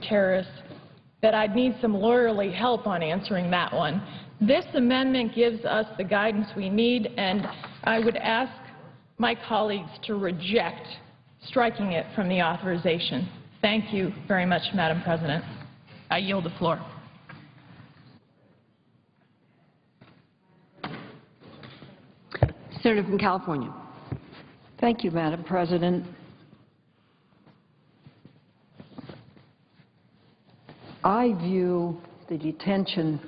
terrorists that I'd need some lawyerly help on answering that one. This amendment gives us the guidance we need, and I would ask my colleagues to reject striking it from the authorization. Thank you very much, Madam President. I yield the floor. Senator from California. Thank you, Madam President. I view the detention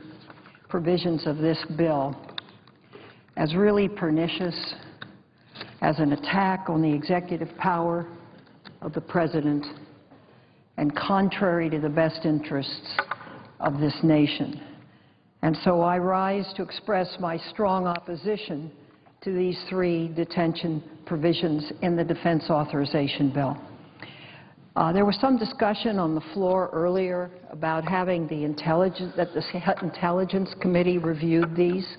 provisions of this bill as really pernicious, as an attack on the executive power of the President, and contrary to the best interests of this nation. And so I rise to express my strong opposition to these three detention provisions in the Defense Authorization Bill. There was some discussion on the floor earlier about having the Intelligence Committee reviewed these.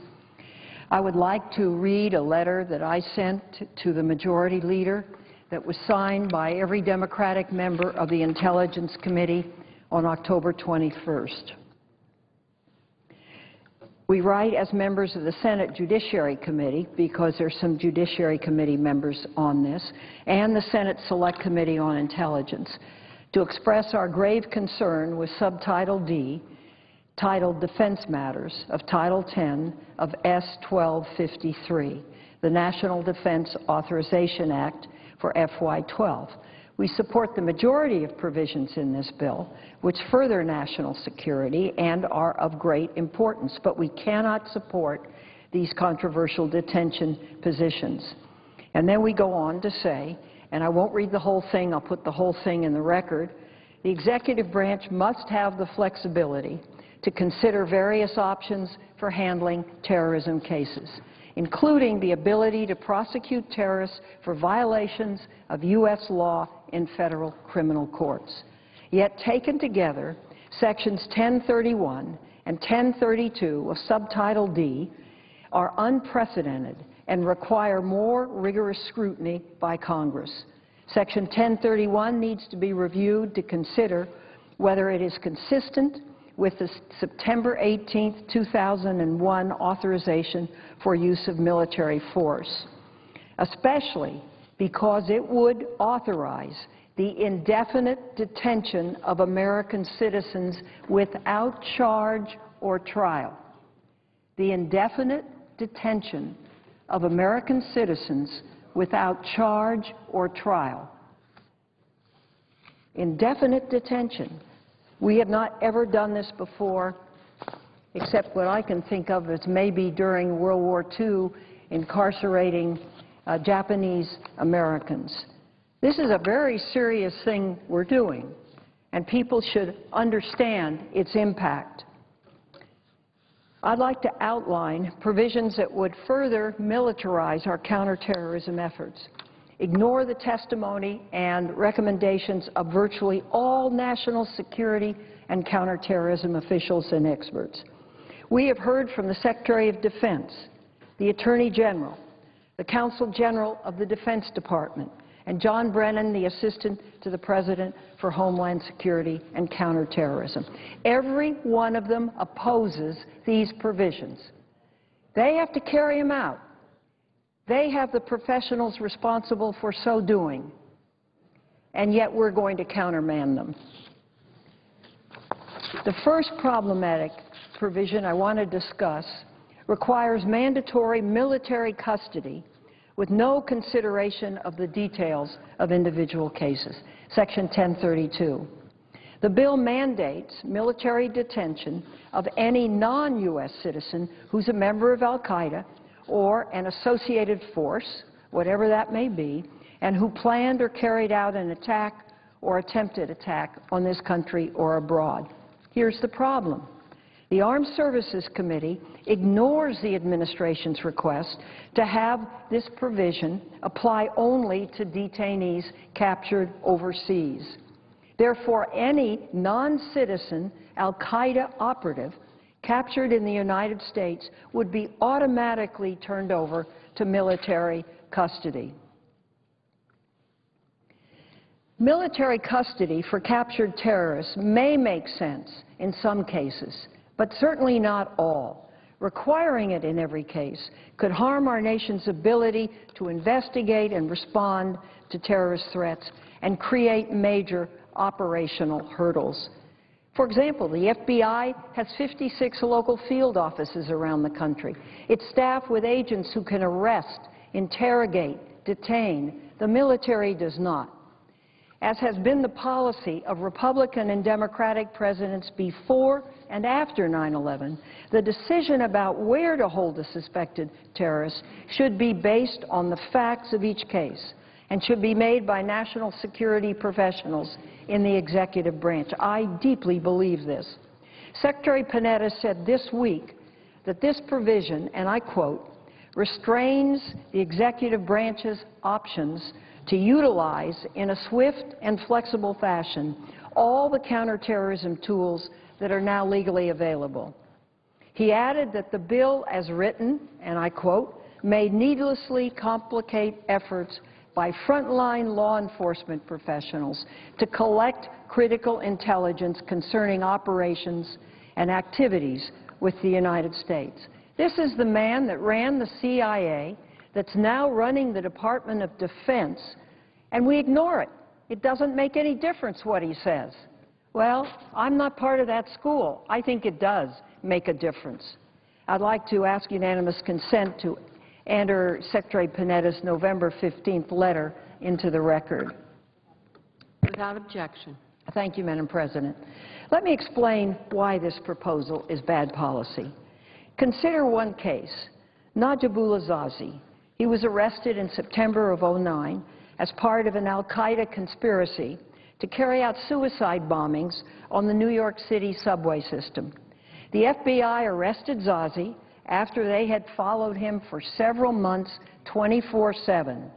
I would like to read a letter that I sent to the Majority Leader that was signed by every Democratic member of the Intelligence Committee on October 21st. We write as members of the Senate Judiciary Committee, because there's some Judiciary Committee members on this, and the Senate Select Committee on Intelligence, to express our grave concern with Subtitle D, titled Defense Matters, of Title 10 of S. 1253, the National Defense Authorization Act for FY12. We support the majority of provisions in this bill, which further national security and are of great importance, but we cannot support these controversial detention positions. And then we go on to say, and I won't read the whole thing, I'll put the whole thing in the record, the executive branch must have the flexibility to consider various options for handling terrorism cases, including the ability to prosecute terrorists for violations of U.S. law in federal criminal courts. Yet taken together, Sections 1031 and 1032 of Subtitle D are unprecedented and require more rigorous scrutiny by Congress. Section 1031 needs to be reviewed to consider whether it is consistent with the September 18, 2001 authorization for use of military force, especially because it would authorize the indefinite detention of American citizens without charge or trial. The indefinite detention of American citizens without charge or trial. Indefinite detention. We have not ever done this before, except what I can think of as maybe during World War II, incarcerating Japanese Americans. This is a very serious thing we're doing, and people should understand its impact. I'd like to outline provisions that would further militarize our counterterrorism efforts, ignore the testimony and recommendations of virtually all national security and counterterrorism officials and experts. We have heard from the Secretary of Defense, the Attorney General, the Counsel General of the Defense Department, and John Brennan, the Assistant to the President for Homeland Security and Counterterrorism. Every one of them opposes these provisions. They have to carry them out. They have the professionals responsible for so doing, and yet we're going to countermand them. The first problematic provision I want to discuss requires mandatory military custody with no consideration of the details of individual cases, Section 1032. The bill mandates military detention of any non-U.S. citizen who's a member of al-Qaeda or an associated force, whatever that may be, and who planned or carried out an attack or attempted attack on this country or abroad. Here's the problem. The Armed Services Committee ignores the administration's request to have this provision apply only to detainees captured overseas. Therefore, any non-citizen al-Qaeda operative captured in the United States would be automatically turned over to military custody. Military custody for captured terrorists may make sense in some cases, but certainly not all. Requiring it in every case could harm our nation's ability to investigate and respond to terrorist threats and create major operational hurdles. For example, the FBI has 56 local field offices around the country. It's staffed with agents who can arrest, interrogate, detain. The military does not. As has been the policy of Republican and Democratic presidents before and after 9/11, the decision about where to hold a suspected terrorist should be based on the facts of each case and should be made by national security professionals in the executive branch. I deeply believe this. Secretary Panetta said this week that this provision, and I quote, restrains the executive branch's options to utilize in a swift and flexible fashion all the counterterrorism tools that are now legally available. He added that the bill as written, and I quote, may needlessly complicate efforts by frontline law enforcement professionals to collect critical intelligence concerning operations and activities with the United States. This is the man that ran the CIA, that's now running the Department of Defense, and we ignore it. It doesn't make any difference what he says. Well, I'm not part of that school. I think it does make a difference. I'd like to ask unanimous consent to enter Secretary Panetta's November 15th letter into the record. Without objection. Thank you, Madam President. Let me explain why this proposal is bad policy. Consider one case, Najibullah Zazi. He was arrested in September of '09 as part of an al-Qaeda conspiracy to carry out suicide bombings on the New York City subway system. The FBI arrested Zazi after they had followed him for several months 24/7,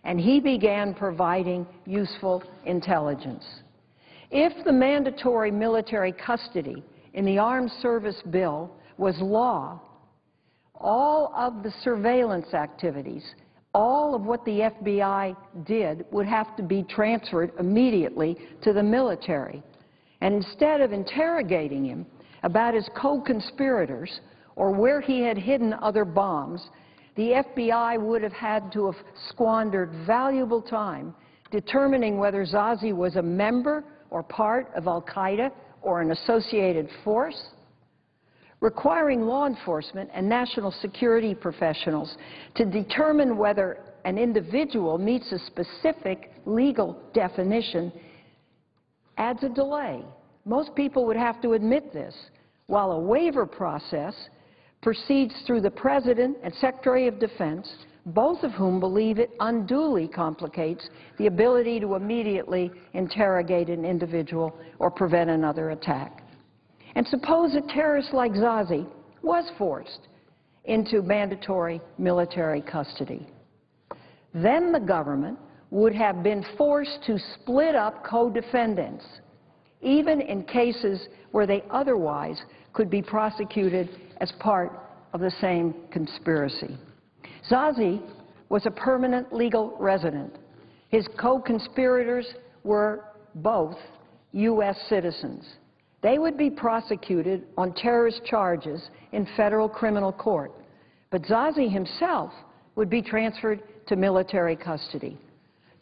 and he began providing useful intelligence. If the mandatory military custody in the Armed Service Bill was law, all of the surveillance activities, all of what the FBI did would have to be transferred immediately to the military. And instead of interrogating him about his co-conspirators or where he had hidden other bombs, the FBI would have had to have squandered valuable time determining whether Zazi was a member or part of al-Qaeda or an associated force. Requiring law enforcement and national security professionals to determine whether an individual meets a specific legal definition adds a delay. Most people would have to admit this, while a waiver process proceeds through the President and Secretary of Defense, both of whom believe it unduly complicates the ability to immediately interrogate an individual or prevent another attack. And suppose a terrorist like Zazi was forced into mandatory military custody. Then the government would have been forced to split up co-defendants, even in cases where they otherwise could be prosecuted as part of the same conspiracy. Zazi was a permanent legal resident. His co-conspirators were both U.S. citizens. They would be prosecuted on terrorist charges in federal criminal court, but Zazi himself would be transferred to military custody.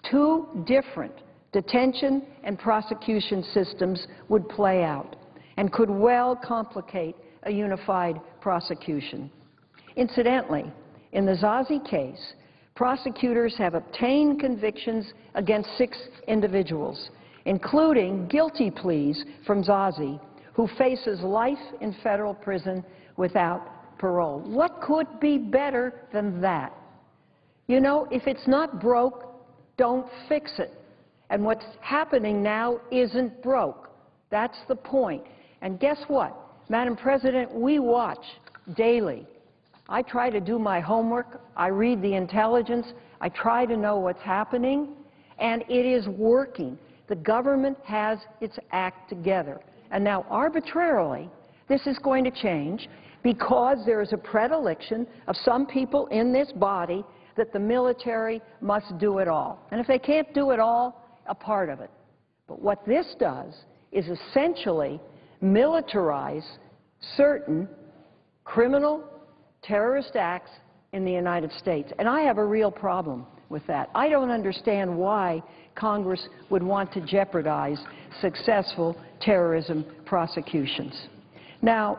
Two different detention and prosecution systems would play out and could well complicate a unified prosecution. Incidentally, in the Zazi case, prosecutors have obtained convictions against 6 individuals, including guilty pleas from Zazi, who faces life in federal prison without parole. What could be better than that? You know, if it's not broke, don't fix it. And what's happening now isn't broke. That's the point. And guess what? Madam President, we watch daily. I try to do my homework. I read the intelligence. I try to know what's happening, and it is working. The government has its act together. And now, arbitrarily, this is going to change because there is a predilection of some people in this body that the military must do it all. And if they can't do it all, a part of it. But what this does is essentially militarize certain criminal terrorist acts in the United States. And I have a real problem with that. I don't understand why Congress would want to jeopardize successful terrorism prosecutions. Now,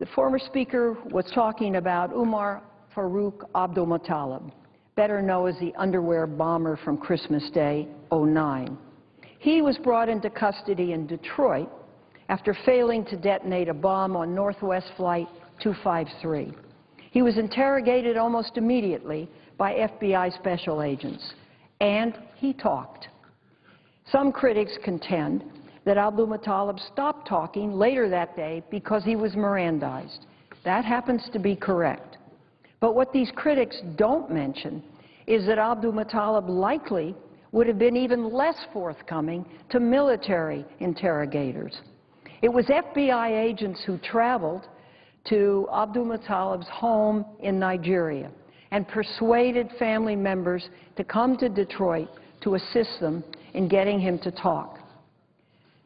the former speaker was talking about Umar Farouk Abdulmuttalib, better known as the underwear bomber from Christmas Day '09. He was brought into custody in Detroit after failing to detonate a bomb on Northwest Flight 253. He was interrogated almost immediately by FBI special agents, and he talked. Some critics contend that Abdulmuttalib stopped talking later that day because he was Mirandized. That happens to be correct. But what these critics don't mention is that Abdulmuttalib likely would have been even less forthcoming to military interrogators. It was FBI agents who traveled to Abdulmuttalib's home in Nigeria and persuaded family members to come to Detroit to assist them in getting him to talk.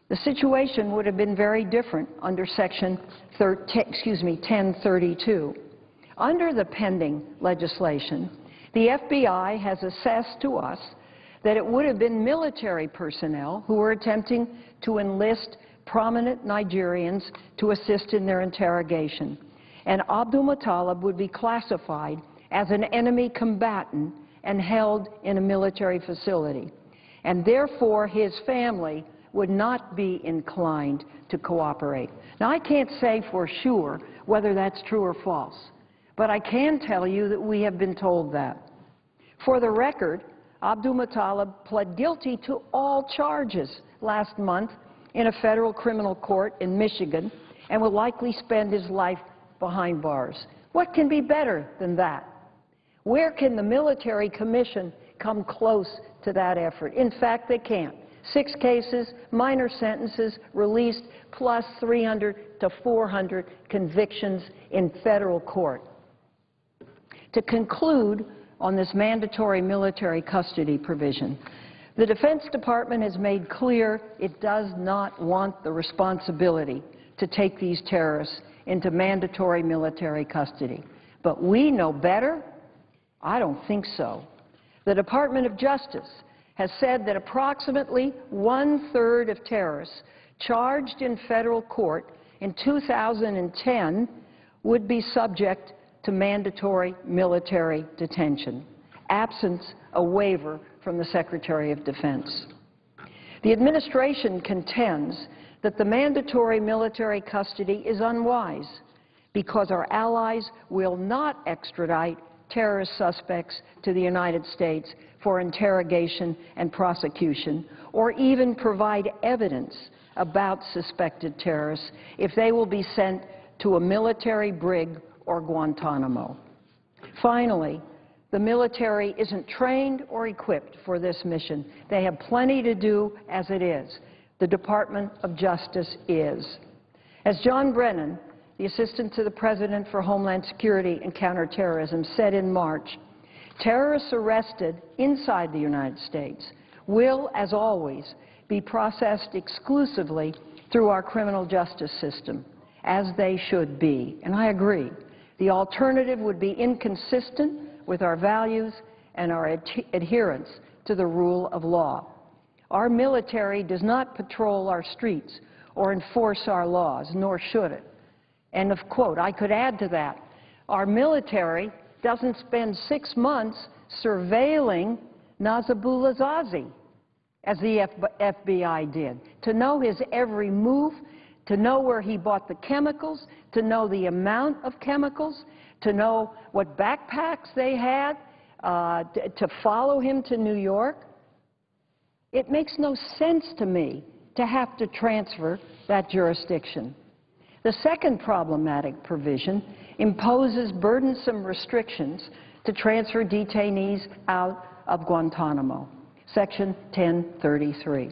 The situation would have been very different under Section 1032. Under the pending legislation, the FBI has assessed to us that it would have been military personnel who were attempting to enlist prominent Nigerians to assist in their interrogation, and Abdulmuttalib would be classified as an enemy combatant and held in a military facility, and therefore his family would not be inclined to cooperate. Now, I can't say for sure whether that's true or false, but I can tell you that we have been told that. For the record, Abdulmuttalib pled guilty to all charges last month in a federal criminal court in Michigan and will likely spend his life behind bars. What can be better than that? Where can the military commission come close to that effort? In fact, they can't. 6 cases, minor sentences released, plus 300 to 400 convictions in federal court. To conclude on this mandatory military custody provision, the Defense Department has made clear it does not want the responsibility to take these terrorists into mandatory military custody. But we know better? I don't think so. The Department of Justice has said that approximately 1/3 of terrorists charged in federal court in 2010 would be subject to mandatory military detention, absent a waiver from the Secretary of Defense. The administration contends that the mandatory military custody is unwise because our allies will not extradite terrorist suspects to the United States for interrogation and prosecution, or even provide evidence about suspected terrorists if they will be sent to a military brig or Guantanamo. Finally, the military isn't trained or equipped for this mission. They have plenty to do as it is. The Department of Justice is. As John Brennan, the Assistant to the President for Homeland Security and Counterterrorism, said in March, terrorists arrested inside the United States will, as always, be processed exclusively through our criminal justice system, as they should be. And I agree. The alternative would be inconsistent with our values and our adherence to the rule of law. Our military does not patrol our streets or enforce our laws, nor should it. End of quote. I could add to that. Our military doesn't spend 6 months surveilling Nazibullah Zazi, as the FBI did, to know his every move, to know where he bought the chemicals, to know the amount of chemicals, to know what backpacks they had, to follow him to New York. It makes no sense to me to have to transfer that jurisdiction. The second problematic provision imposes burdensome restrictions to transfer detainees out of Guantanamo, Section 1033.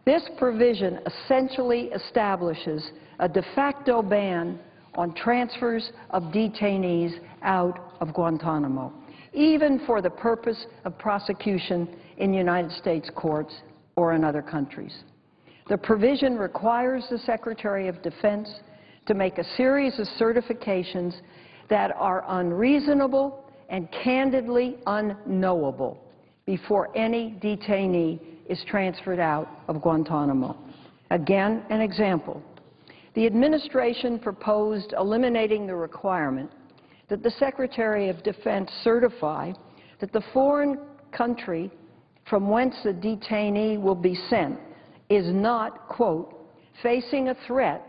This provision essentially establishes a de facto ban on transfers of detainees out of Guantanamo. even for the purpose of prosecution in United States courts or in other countries. The provision requires the Secretary of Defense to make a series of certifications that are unreasonable and candidly unknowable before any detainee is transferred out of Guantanamo. Again, an example. The administration proposed eliminating the requirement that the Secretary of Defense certify that the foreign country from whence the detainee will be sent is not, quote, facing a threat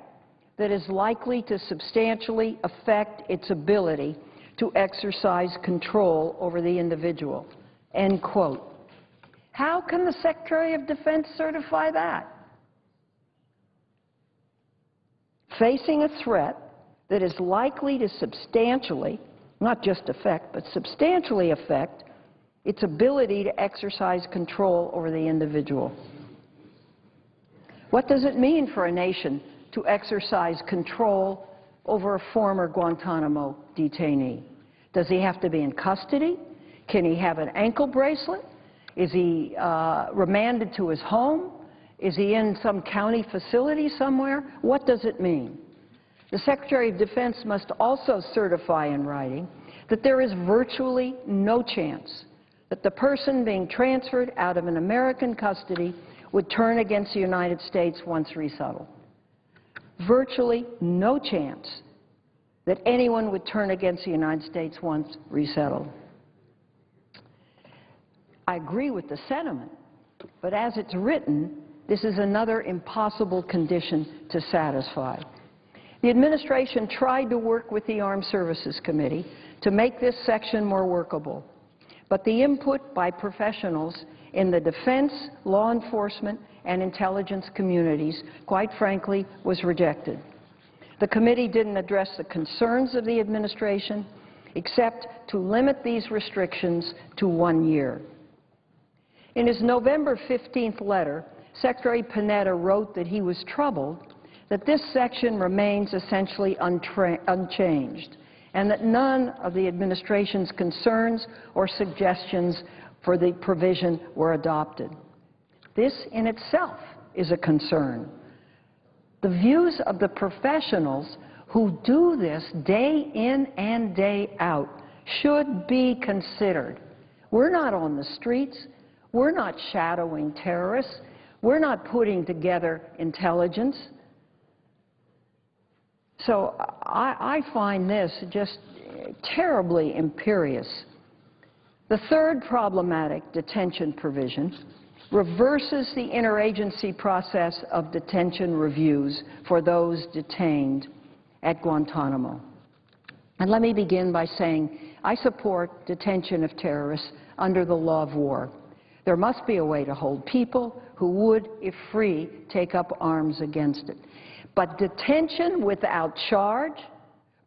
that is likely to substantially affect its ability to exercise control over the individual, end quote. How can the Secretary of Defense certify that? Facing a threat that is likely to substantially, not just affect, but substantially affect its ability to exercise control over the individual. What does it mean for a nation to exercise control over a former Guantanamo detainee? Does he have to be in custody? Can he have an ankle bracelet? Is he remanded to his home? Is he in some county facility somewhere? What does it mean? The Secretary of Defense must also certify in writing that there is virtually no chance that the person being transferred out of an American custody would turn against the United States once resettled. Virtually no chance that anyone would turn against the United States once resettled. I agree with the sentiment, but as it's written, this is another impossible condition to satisfy. The administration tried to work with the Armed Services Committee to make this section more workable, but the input by professionals in the defense, law enforcement, and intelligence communities, quite frankly, was rejected. The committee didn't address the concerns of the administration except to limit these restrictions to 1 year. In his November 15th letter, Secretary Panetta wrote that he was troubled that this section remains essentially unchanged and that none of the administration's concerns or suggestions for the provision were adopted. This in itself is a concern. The views of the professionals who do this day in and day out should be considered. We're not on the streets. We're not shadowing terrorists. We're not putting together intelligence. So I find this just terribly imperious. The third problematic detention provision reverses the interagency process of detention reviews for those detained at Guantanamo. And let me begin by saying I support detention of terrorists under the law of war. There must be a way to hold people who would, if free, take up arms against it. But detention without charge,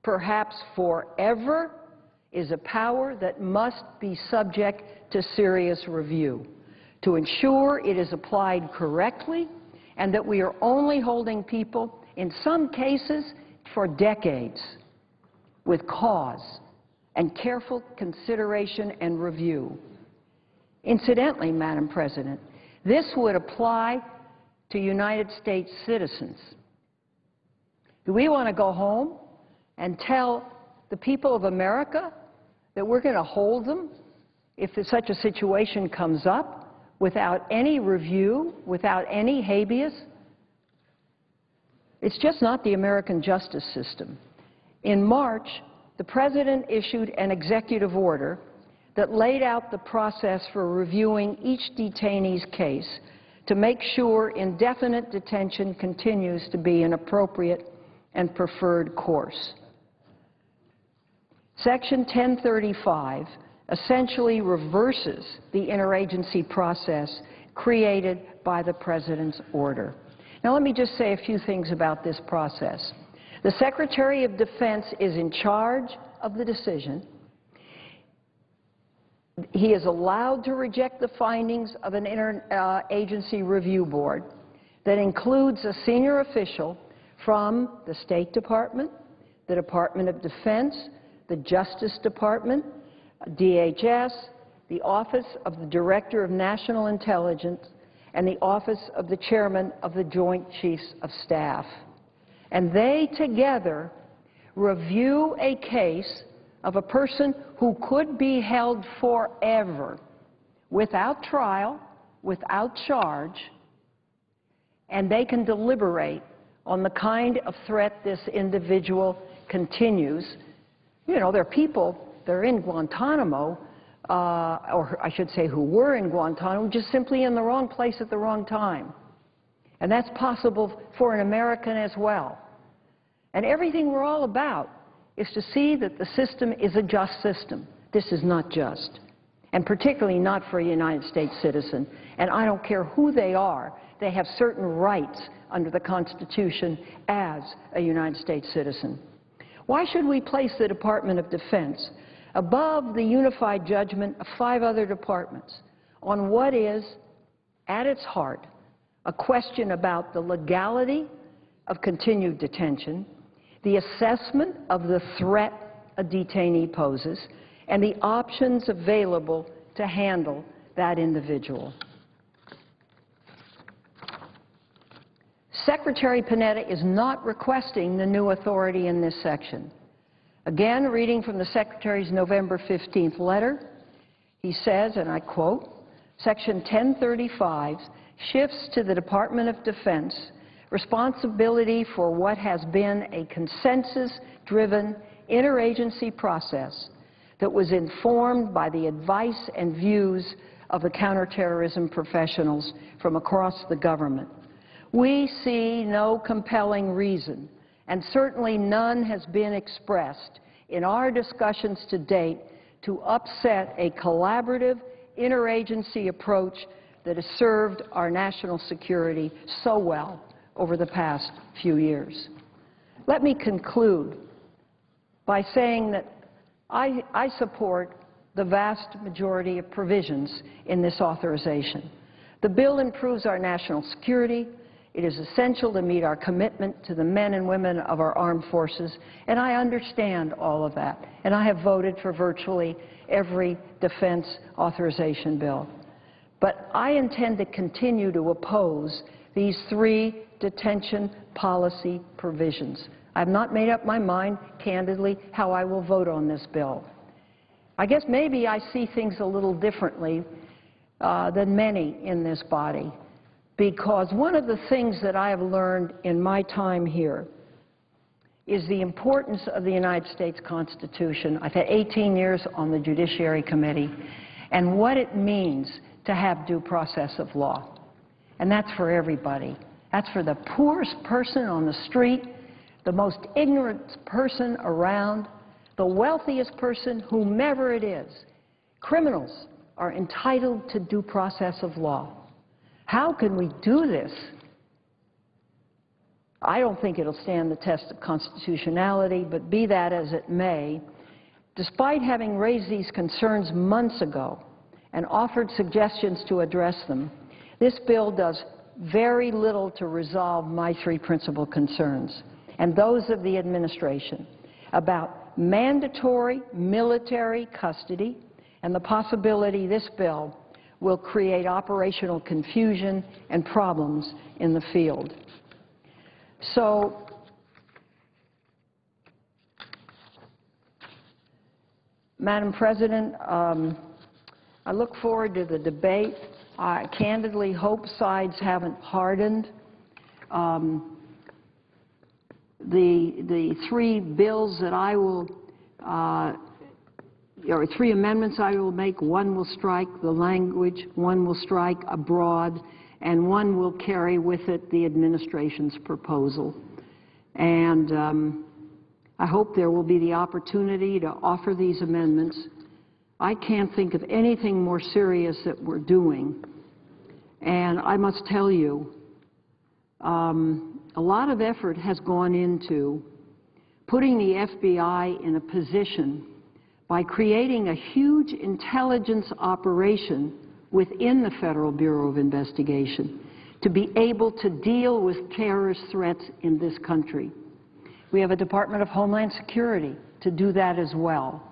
perhaps forever, is a power that must be subject to serious review to ensure it is applied correctly and that we are only holding people, in some cases, for decades, with cause and careful consideration and review. Incidentally, Madam President, this would apply to United States citizens. Do we want to go home and tell the people of America that we're going to hold them if such a situation comes up without any review, without any habeas? It's just not the American justice system. In March, the President issued an executive order that laid out the process for reviewing each detainee's case to make sure indefinite detention continues to be an appropriate and preferred course. Section 1035 essentially reverses the interagency process created by the President's order. Now let me just say a few things about this process. The Secretary of Defense is in charge of the decision. He is allowed to reject the findings of an interagency review board that includes a senior official from the State Department, the Department of Defense, the Justice Department, DHS, the Office of the Director of National Intelligence, and the Office of the Chairman of the Joint Chiefs of Staff. And they together review a case of a person who could be held forever without trial, without charge, and they can deliberate on the kind of threat this individual continues. You know, there are people, they're in Guantanamo, or I should say who were in Guantanamo, just simply in the wrong place at the wrong time. And that's possible for an American as well. And everything we're all about is to see that the system is a just system. This is not just, and particularly not for a United States citizen. And I don't care who they are, they have certain rights under the Constitution as a United States citizen. Why should we place the Department of Defense above the unified judgment of 5 other departments on what is, at its heart, a question about the legality of continued detention, the assessment of the threat a detainee poses, and the options available to handle that individual? Secretary Panetta is not requesting the new authority in this section. Again, reading from the Secretary's November 15th letter, he says, and I quote, Section 1035 shifts to the Department of Defense responsibility for what has been a consensus-driven interagency process that was informed by the advice and views of the counterterrorism professionals from across the government. We see no compelling reason, and certainly none has been expressed in our discussions to date, to upset a collaborative interagency approach that has served our national security so well over the past few years. Let me conclude by saying that I support the vast majority of provisions in this authorization. The bill improves our national security. It is essential to meet our commitment to the men and women of our armed forces, and I understand all of that. And I have voted for virtually every defense authorization bill. But I intend to continue to oppose these 3 detention policy provisions. I have not made up my mind, candidly, how I will vote on this bill. I guess maybe I see things a little differently than many in this body, because one of the things that I have learned in my time here is the importance of the United States Constitution. I've had 18 years on the Judiciary Committee, and what it means to have due process of law. And that's for everybody. That's for the poorest person on the street, the most ignorant person around, the wealthiest person, whomever it is. Criminals are entitled to due process of law. How can we do this? I don't think it'll stand the test of constitutionality, but be that as it may, despite having raised these concerns months ago and offered suggestions to address them, this bill does very little to resolve my 3 principal concerns and those of the administration about mandatory military custody and the possibility this bill will create operational confusion and problems in the field. So, Madam President, I look forward to the debate. I candidly hope sides haven't hardened. The 3 bills that I will, or 3 amendments I will make, 1 will strike the language, 1 will strike abroad, and 1 will carry with it the administration's proposal. And I hope there will be the opportunity to offer these amendments. I can't think of anything more serious that we're doing. And I must tell you, a lot of effort has gone into putting the FBI in a position by creating a huge intelligence operation within the Federal Bureau of Investigation to be able to deal with terrorist threats in this country. We have a Department of Homeland Security to do that as well.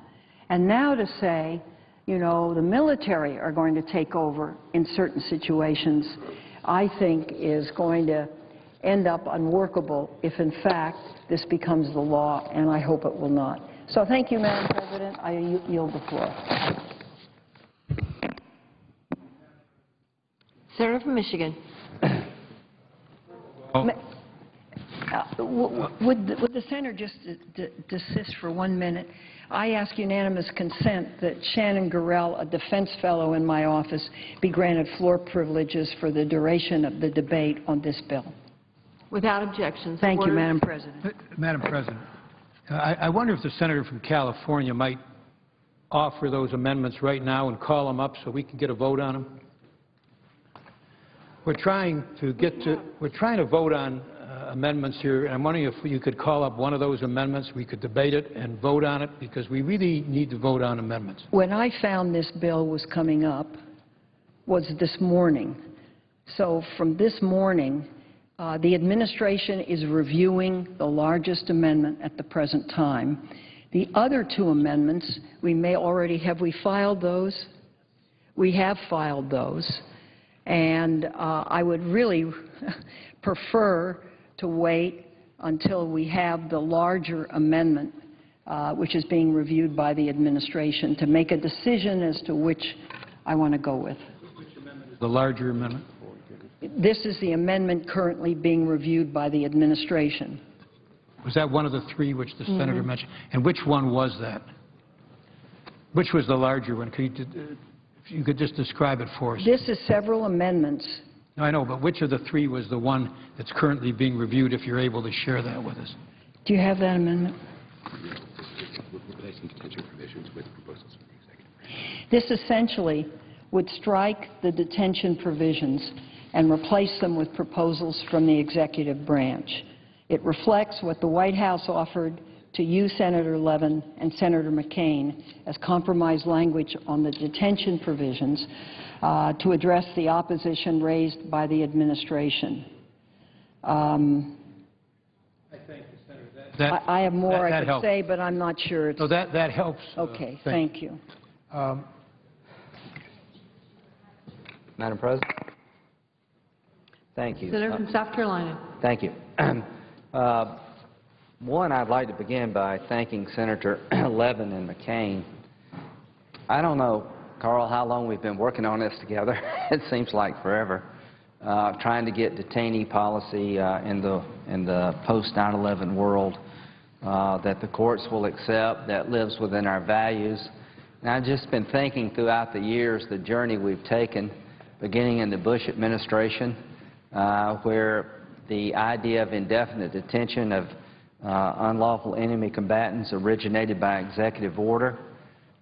And now to say, you know, the military are going to take over in certain situations, I think is going to end up unworkable if, in fact, this becomes the law, and I hope it will not. So thank you, Madam President. I yield the floor. Senator from Michigan. Would the senator just desist for 1 minute? I ask unanimous consent that Shannon Gurrell, a defense fellow in my office, be granted floor privileges for the duration of the debate on this bill. Without objection. Thank you, Madam President. Madam President, I wonder if the senator from California might offer those amendments right now and call them up so we can get a vote on them. We're trying to vote on amendments here, and I'm wondering if you could call up one of those amendments, we could debate it and vote on it, because we really need to vote on amendments. When I found this bill was coming up was this morning. So from this morning, the administration is reviewing the largest amendment at the present time. The other two amendments, we may already, have we filed those? We have filed those. And I would really prefer to wait until we have the larger amendment, which is being reviewed by the administration, to make a decision as to which I want to go with. Which amendment is the larger amendment? This is the amendment currently being reviewed by the administration. Was that one of the three which the senator mentioned? And which one was that? Which was the larger one? If you could just describe it for us. This is several amendments. No, I know, but which of the three was the one that's currently being reviewed, if you're able to share that with us? Do you have that amendment? This essentially would strike the detention provisions and replace them with proposals from the executive branch. It reflects what the White House offered to you, Senator Levin and Senator McCain, as compromise language on the detention provisions to address the opposition raised by the administration. I thank the senator. I have more I could helps. say, but I'm not sure it's... So that helps. Okay, thank you. Madam President. Thank you. Senator from South Carolina. Thank you. One, I'd like to begin by thanking Senator Levin and McCain. I don't know, Carl, how long we've been working on this together. It seems like forever. Trying to get detainee policy in the post 9/11 world that the courts will accept, that lives within our values. And I've just been thinking throughout the years the journey we've taken, beginning in the Bush administration, where the idea of indefinite detention of unlawful enemy combatants originated by executive order.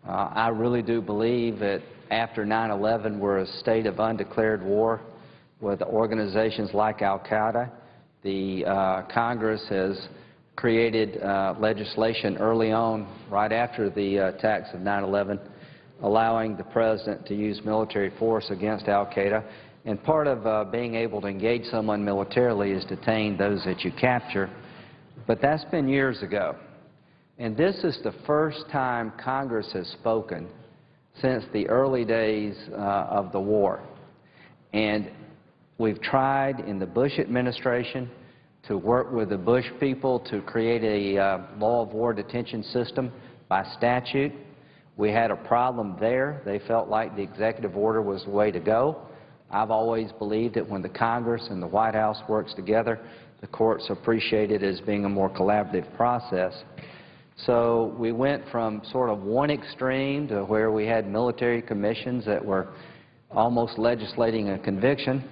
I really do believe that after 9/11 we're a state of undeclared war with organizations like Al-Qaeda. The Congress has created legislation early on, right after the attacks of 9/11, allowing the president to use military force against Al-Qaeda. And part of being able to engage someone militarily is detain those that you capture. But that's been years ago. And this is the first time Congress has spoken since the early days of the war. And we've tried in the Bush administration to work with the Bush people to create a law of war detention system by statute. We had a problem there. They felt like the executive order was the way to go. I've always believed that when the Congress and the White House works together, the courts appreciate it as being a more collaborative process. So we went from sort of one extreme to where we had military commissions that were almost legislating a conviction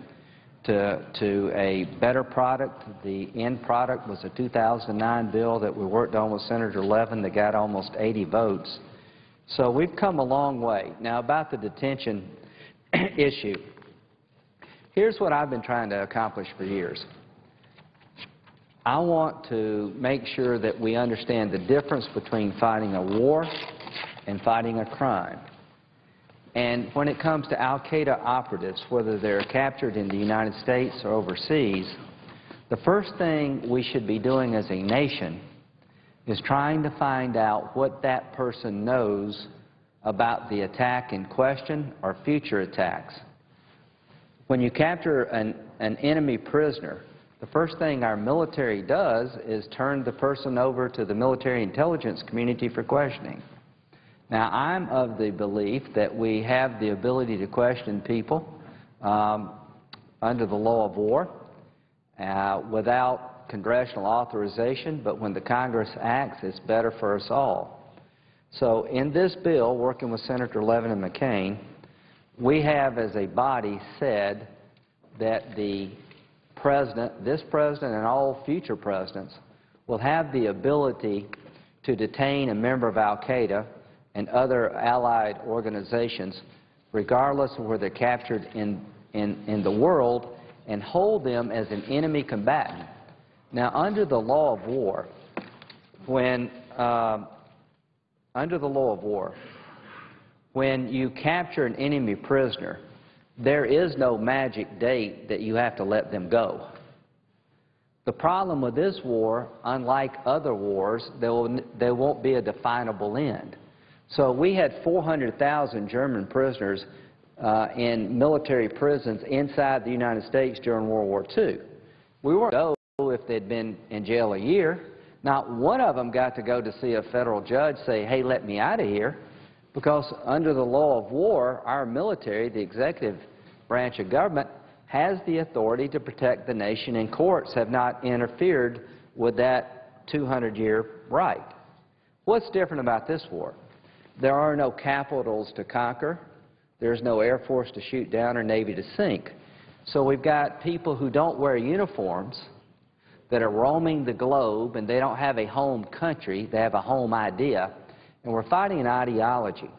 to a better product. The end product was a 2009 bill that we worked on with Senator Levin that got almost 80 votes. So we've come a long way. Now about the detention issue, here's what I've been trying to accomplish for years. I want to make sure that we understand the difference between fighting a war and fighting a crime. And when it comes to Al-Qaeda operatives, whether they're captured in the United States or overseas, the first thing we should be doing as a nation is trying to find out what that person knows about the attack in question or future attacks. When you capture an enemy prisoner, the first thing our military does is turn the person over to the military intelligence community for questioning. Now, I'm of the belief that we have the ability to question people under the law of war without congressional authorization, but when the Congress acts, it's better for us all. So in this bill, working with Senator Levin and McCain, we have as a body said that the president, this president and all future presidents, will have the ability to detain a member of al-Qaeda and other allied organizations, regardless of where they're captured in the world, and hold them as an enemy combatant. Now, under the law of war, when you capture an enemy prisoner, there is no magic date that you have to let them go. The problem with this war, unlike other wars, there won't be a definable end. So we had 400,000 German prisoners in military prisons inside the United States during World War II. We weren't know if they'd been in jail a year. Not one of them got to go to see a federal judge say, hey, let me out of here, because under the law of war, our military, the executive branch of government, has the authority to protect the nation, and courts have not interfered with that 200-year right. What's different about this war? There are no capitals to conquer. There's no Air Force to shoot down or Navy to sink. So we've got people who don't wear uniforms that are roaming the globe, and they don't have a home country. They have a home idea, and we're fighting an ideology.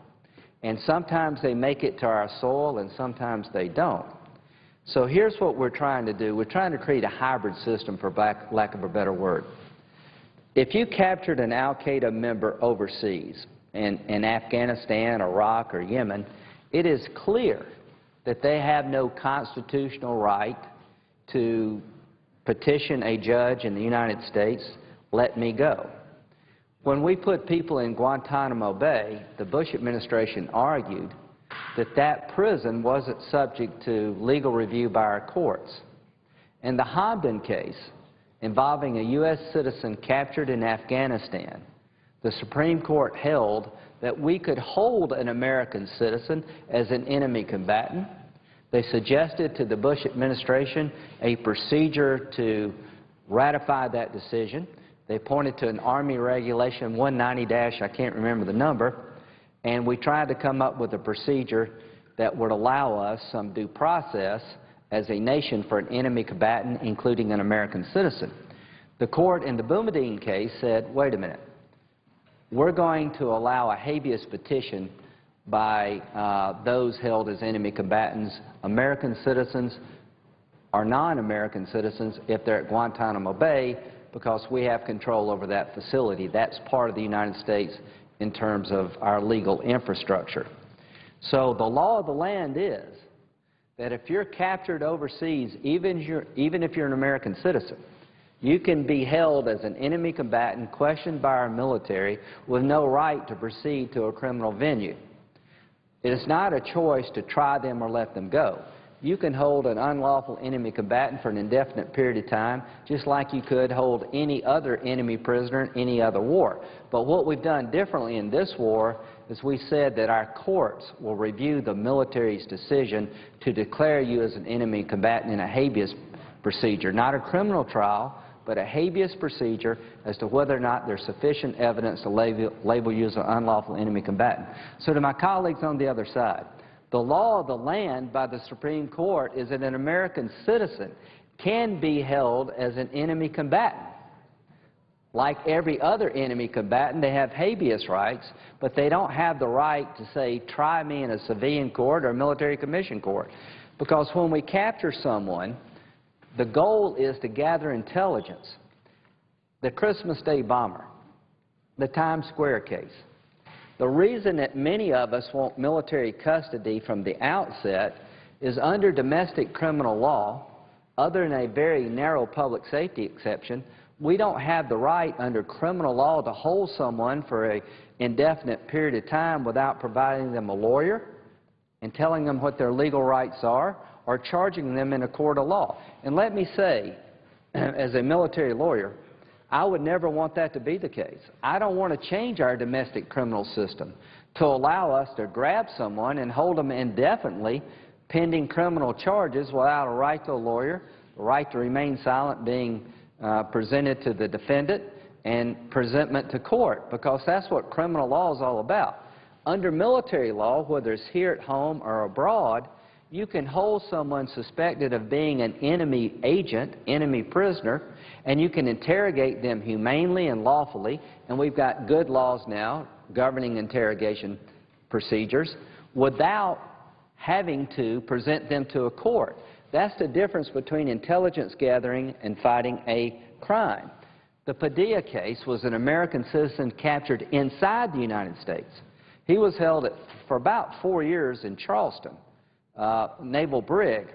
And sometimes they make it to our soil, and sometimes they don't. So here's what we're trying to do. We're trying to create a hybrid system, for lack of a better word. If you captured an al-Qaeda member overseas, in Afghanistan, Iraq, or Yemen, it is clear that they have no constitutional right to petition a judge in the United States, let me go. When we put people in Guantanamo Bay, the Bush administration argued that that prison wasn't subject to legal review by our courts. In the Hamdan case, involving a U.S. citizen captured in Afghanistan, the Supreme Court held that we could hold an American citizen as an enemy combatant. They suggested to the Bush administration a procedure to ratify that decision. They pointed to an Army Regulation 190- I can't remember the number, and we tried to come up with a procedure that would allow us some due process as a nation for an enemy combatant, including an American citizen. The court in the Boumediene case said, wait a minute, we're going to allow a habeas petition by those held as enemy combatants, American citizens or non-American citizens, if they're at Guantanamo Bay, because we have control over that facility. That's part of the United States in terms of our legal infrastructure. So the law of the land is that if you're captured overseas, even if you're an American citizen, you can be held as an enemy combatant, questioned by our military, with no right to proceed to a criminal venue. It is not a choice to try them or let them go. You can hold an unlawful enemy combatant for an indefinite period of time, just like you could hold any other enemy prisoner in any other war. But what we've done differently in this war is we said that our courts will review the military's decision to declare you as an enemy combatant in a habeas procedure, not a criminal trial, but a habeas procedure as to whether or not there's sufficient evidence to label you as an unlawful enemy combatant. So to my colleagues on the other side, the law of the land by the Supreme Court is that an American citizen can be held as an enemy combatant. Like every other enemy combatant, they have habeas rights, but they don't have the right to say, try me in a civilian court or a military commission court. Because when we capture someone, the goal is to gather intelligence. The Christmas Day bomber, the Times Square case. The reason that many of us want military custody from the outset is under domestic criminal law, other than a very narrow public safety exception, We don't have the right under criminal law to hold someone for an indefinite period of time without providing them a lawyer and telling them what their legal rights are or charging them in a court of law. And let me say, as a military lawyer, I would never want that to be the case. I don't want to change our domestic criminal system to allow us to grab someone and hold them indefinitely pending criminal charges without a right to a lawyer, the right to remain silent being presented to the defendant, and presentment to court, because that's what criminal law is all about. Under military law, whether it's here at home or abroad, you can hold someone suspected of being an enemy agent, enemy prisoner, and you can interrogate them humanely and lawfully, and we've got good laws now governing interrogation procedures, without having to present them to a court. That's the difference between intelligence gathering and fighting a crime. The Padilla case was an American citizen captured inside the United States. He was held for about 4 years in Charleston, Naval Brig,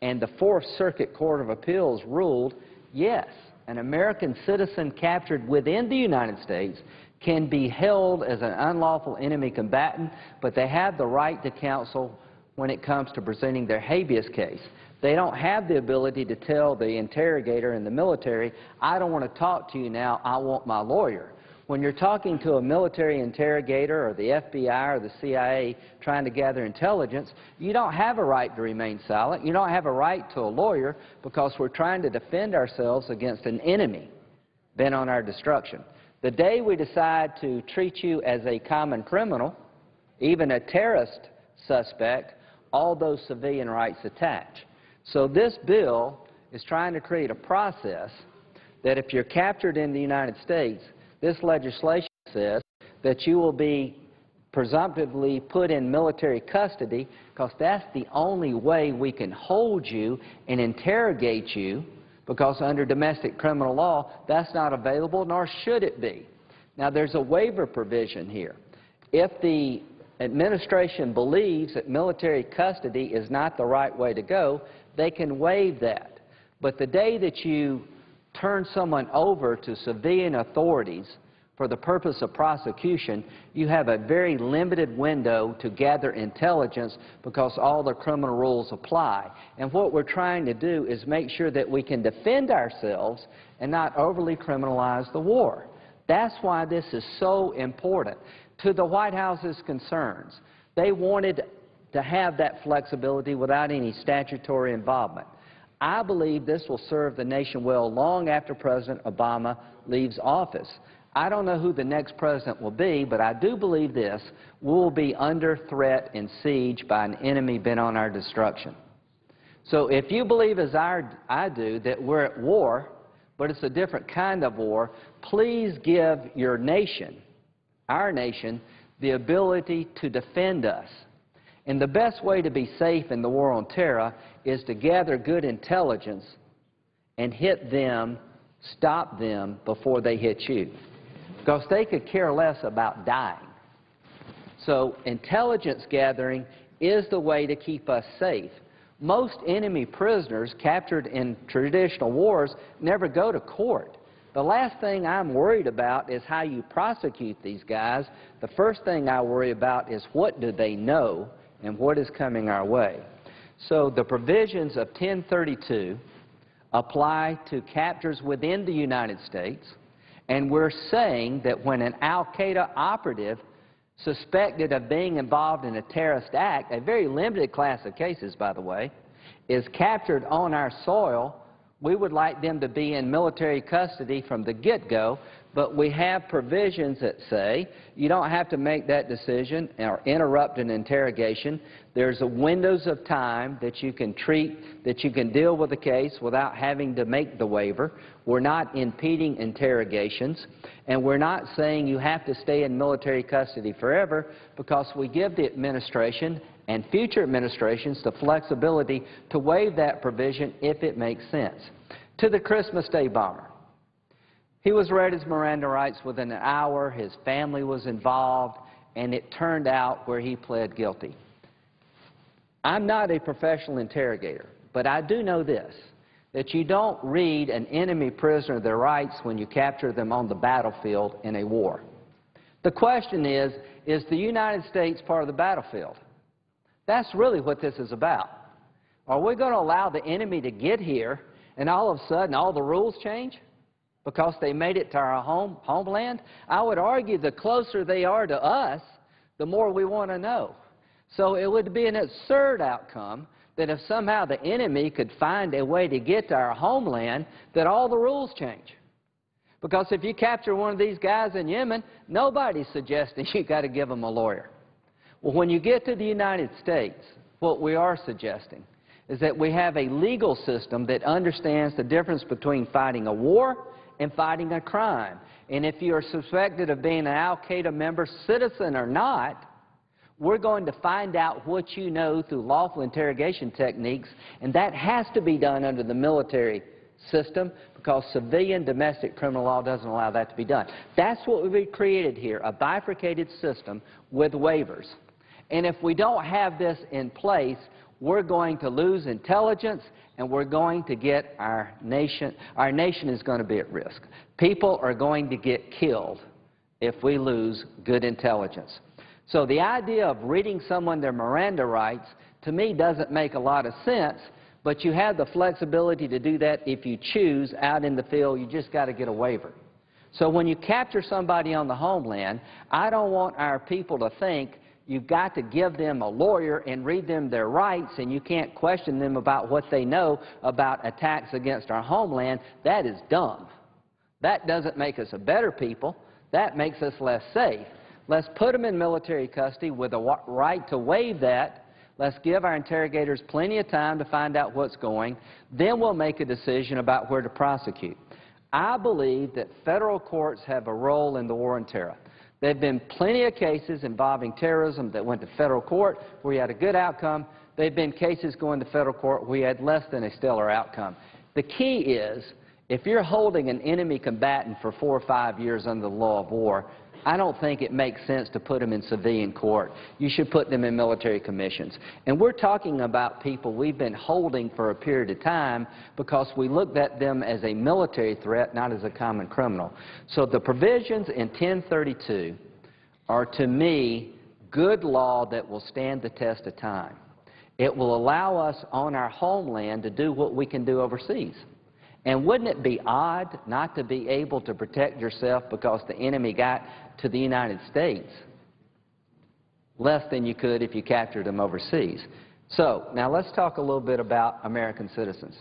and the Fourth Circuit Court of Appeals ruled, yes, an American citizen captured within the United States can be held as an unlawful enemy combatant, but they have the right to counsel when it comes to presenting their habeas case. They don't have the ability to tell the interrogator in the military, I don't want to talk to you now, I want my lawyer. When you're talking to a military interrogator or the FBI or the CIA trying to gather intelligence, you don't have a right to remain silent. You don't have a right to a lawyer because we're trying to defend ourselves against an enemy bent on our destruction. The day we decide to treat you as a common criminal, even a terrorist suspect, all those civilian rights attach. So this bill is trying to create a process that if you're captured in the United States, this legislation says that you will be presumptively put in military custody, because that's the only way we can hold you and interrogate you, because under domestic criminal law, that's not available, nor should it be. Now, there's a waiver provision here. If the administration believes that military custody is not the right way to go, they can waive that. But the day that you turn someone over to civilian authorities for the purpose of prosecution, you have a very limited window to gather intelligence because all the criminal rules apply. And what we're trying to do is make sure that we can defend ourselves and not overly criminalize the war. That's why this is so important. To the White House's concerns, they wanted to have that flexibility without any statutory involvement. I believe this will serve the nation well long after President Obama leaves office. I don't know who the next president will be, but I do believe this: we'll be under threat and siege by an enemy bent on our destruction. So if you believe, as I do, that we're at war, but it's a different kind of war, please give your nation, our nation, the ability to defend us. And the best way to be safe in the war on terror is to gather good intelligence and hit them, stop them before they hit you, because they could care less about dying. So intelligence gathering is the way to keep us safe. Most enemy prisoners captured in traditional wars never go to court. The last thing I'm worried about is how you prosecute these guys. The first thing I worry about is what do they know and what is coming our way. So the provisions of 1032 apply to captures within the United States, and we're saying that when an al-Qaeda operative suspected of being involved in a terrorist act, a very limited class of cases, by the way, is captured on our soil, we would like them to be in military custody from the get-go, but we have provisions that say you don't have to make that decision or interrupt an interrogation. There's a windows of time that you can treat, that you can deal with the case without having to make the waiver. We're not impeding interrogations, and we're not saying you have to stay in military custody forever, because we give the administration and future administrations the flexibility to waive that provision if it makes sense. To the Christmas Day bomber. He was read his Miranda rights within an hour, his family was involved, and it turned out where he pled guilty. I'm not a professional interrogator, but I do know this, that you don't read an enemy prisoner their rights when you capture them on the battlefield in a war. The question is the United States part of the battlefield? That's really what this is about. Are we going to allow the enemy to get here and all of a sudden all the rules change because they made it to our homeland? I would argue the closer they are to us, the more we want to know. So it would be an absurd outcome that if somehow the enemy could find a way to get to our homeland, that all the rules change. Because if you capture one of these guys in Yemen, nobody's suggesting you got to give them a lawyer. Well, when you get to the United States, what we are suggesting is that we have a legal system that understands the difference between fighting a war and fighting a crime. And if you are suspected of being an al-Qaeda member, citizen or not, we're going to find out what you know through lawful interrogation techniques, and that has to be done under the military system because civilian domestic criminal law doesn't allow that to be done. That's what we've created here, a bifurcated system with waivers. And if we don't have this in place, we're going to lose intelligence and we're going to get our nation is going to be at risk. People are going to get killed if we lose good intelligence. So the idea of reading someone their Miranda rights, to me, doesn't make a lot of sense, but you have the flexibility to do that if you choose out in the field. You just got to get a waiver. So when you capture somebody on the homeland, I don't want our people to think you've got to give them a lawyer and read them their rights and you can't question them about what they know about attacks against our homeland. That is dumb. That doesn't make us a better people. That makes us less safe. Let's put them in military custody with a right to waive that. Let's give our interrogators plenty of time to find out what's going. Then we'll make a decision about where to prosecute. I believe that federal courts have a role in the war on terror. There have been plenty of cases involving terrorism that went to federal court where you had a good outcome. There have been cases going to federal court where you had less than a stellar outcome. The key is, if you're holding an enemy combatant for 4 or 5 years under the law of war, I don't think it makes sense to put them in civilian court. You should put them in military commissions. And we're talking about people we've been holding for a period of time because we looked at them as a military threat, not as a common criminal. So the provisions in 1032 are, to me, good law that will stand the test of time. It will allow us on our homeland to do what we can do overseas. And wouldn't it be odd not to be able to protect yourself because the enemy got to the United States less than you could if you captured them overseas? So, now let's talk a little bit about American citizens.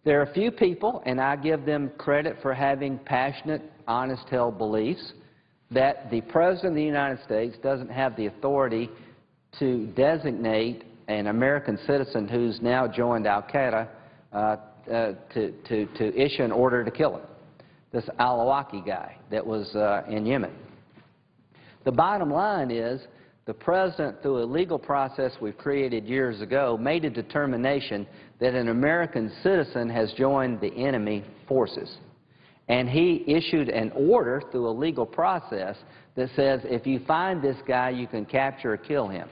There are a few people, and I give them credit for having passionate, honest-held beliefs, that the President of the United States doesn't have the authority to designate an American citizen who's now joined al-Qaeda to issue an order to kill him, this al-Awlaki guy that was in Yemen. The bottom line is the President, through a legal process we've created years ago, made a determination that an American citizen has joined the enemy forces. And he issued an order through a legal process that says if you find this guy, you can capture or kill him.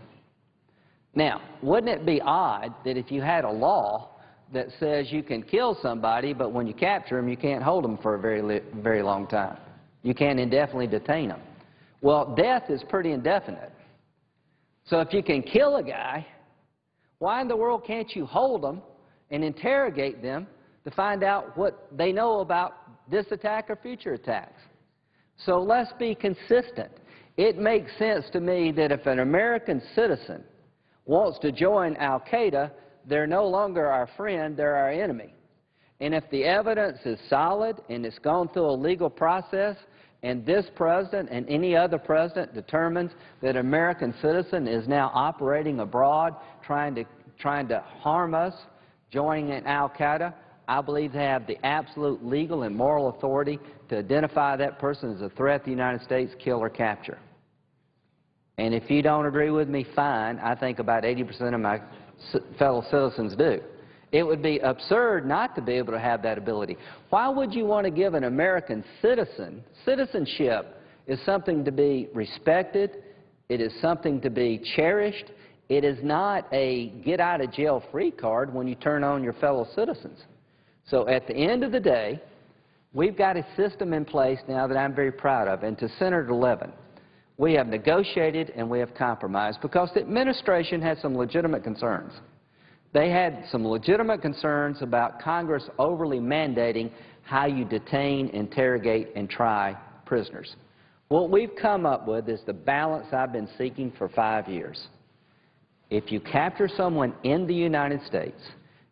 Now, wouldn't it be odd that if you had a law that says you can kill somebody, but when you capture them, you can't hold them for a very long time. You can't indefinitely detain them. Well, death is pretty indefinite. So if you can kill a guy, why in the world can't you hold them and interrogate them to find out what they know about this attack or future attacks? So let's be consistent. It makes sense to me that if an American citizen wants to join al-Qaeda, they're no longer our friend, they're our enemy. And if the evidence is solid and it's gone through a legal process, and this president and any other president determines that an American citizen is now operating abroad, trying to harm us, joining in al-Qaeda, I believe they have the absolute legal and moral authority to identify that person as a threat to the United States, kill or capture. And if you don't agree with me, fine. I think about 80% of my fellow citizens do. It would be absurd not to be able to have that ability. Why would you want to give an American citizen? Citizenship is something to be respected. It is something to be cherished. It is not a get-out-of-jail-free card when you turn on your fellow citizens. So at the end of the day, we've got a system in place now that I'm very proud of. And to Senator Levin, we have negotiated and we have compromised because the administration had some legitimate concerns. They had some legitimate concerns about Congress overly mandating how you detain, interrogate, and try prisoners. What we've come up with is the balance I've been seeking for 5 years. If you capture someone in the United States,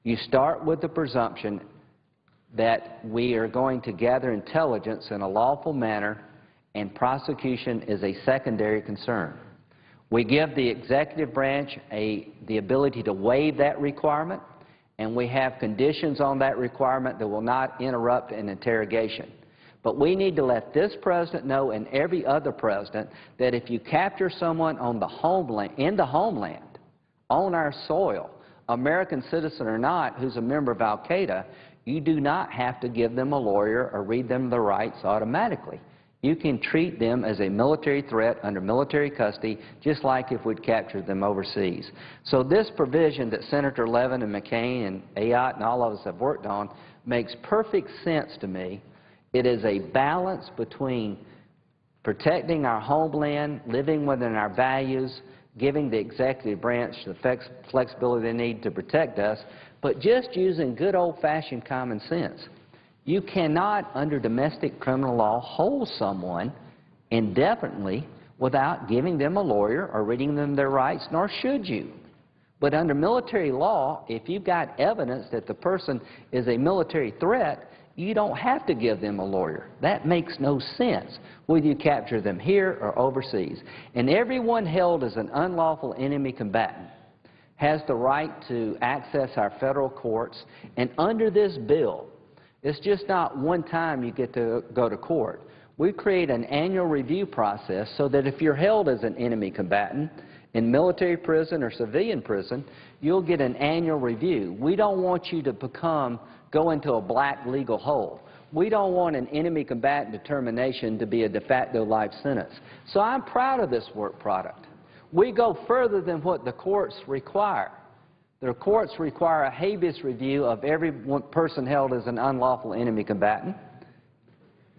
you start with the presumption that we are going to gather intelligence in a lawful manner, and prosecution is a secondary concern. We give the executive branch the ability to waive that requirement, and we have conditions on that requirement that will not interrupt an interrogation. But we need to let this president know and every other president that if you capture someone on the homeland, in the homeland, on our soil, American citizen or not, who's a member of al-Qaeda, you do not have to give them a lawyer or read them the rights automatically. You can treat them as a military threat under military custody, just like if we'd captured them overseas. So this provision that Senator Levin and McCain and Ayotte and all of us have worked on makes perfect sense to me. It is a balance between protecting our homeland, living within our values, giving the executive branch the flexibility they need to protect us, but just using good old-fashioned common sense. You cannot, under domestic criminal law, hold someone indefinitely without giving them a lawyer or reading them their rights, nor should you. But under military law, if you've got evidence that the person is a military threat, you don't have to give them a lawyer. That makes no sense, whether you capture them here or overseas. And everyone held as an unlawful enemy combatant has the right to access our federal courts. And under this bill, it's just not one time you get to go to court. We create an annual review process so that if you're held as an enemy combatant in military prison or civilian prison, you'll get an annual review. We don't want you to go into a black legal hole. We don't want an enemy combatant determination to be a de facto life sentence. So I'm proud of this work product. We go further than what the courts require. The courts require a habeas review of every person held as an unlawful enemy combatant.